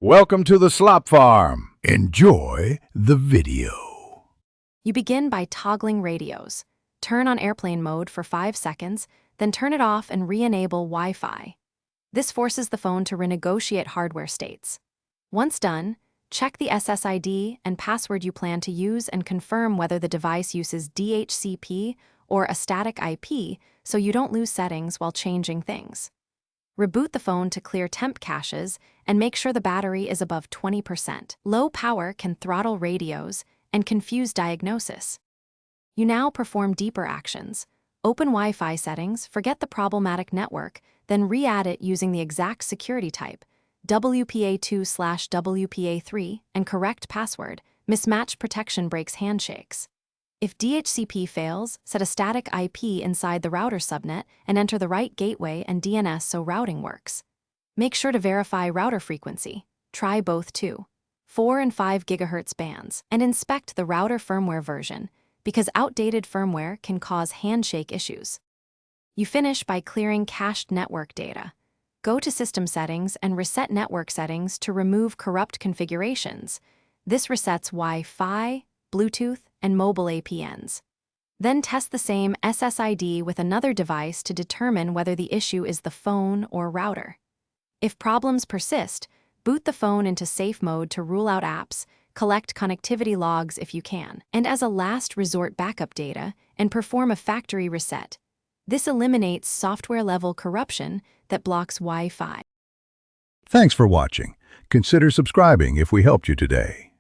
Welcome to the Slop Farm. Enjoy the video. You begin by toggling radios. Turn on airplane mode for 5 seconds, then turn it off and re-enable Wi-Fi. This forces the phone to renegotiate hardware states. Once done, check the SSID and password you plan to use and confirm whether the device uses DHCP or a static IP so you don't lose settings while changing things. Reboot the phone to clear temp caches and make sure the battery is above 20%. Low power can throttle radios and confuse diagnosis. You now perform deeper actions. Open Wi-Fi settings, forget the problematic network, then re-add it using the exact security type, WPA2/WPA3, and correct password. Mismatched protection breaks handshakes. If DHCP fails, set a static IP inside the router subnet and enter the right gateway and DNS so routing works. Make sure to verify router frequency. Try both too. 4 and 5 GHz bands, and inspect the router firmware version, because outdated firmware can cause handshake issues. You finish by clearing cached network data. Go to System Settings and reset network settings to remove corrupt configurations. This resets Wi-Fi, Bluetooth, and mobile APNs. Then test the same SSID with another device to determine whether the issue is the phone or router. If problems persist, boot the phone into safe mode to rule out apps, collect connectivity logs if you can, and as a last resort backup data, and perform a factory reset. This eliminates software-level corruption that blocks Wi-Fi. Thanks for watching. Consider subscribing if we helped you today.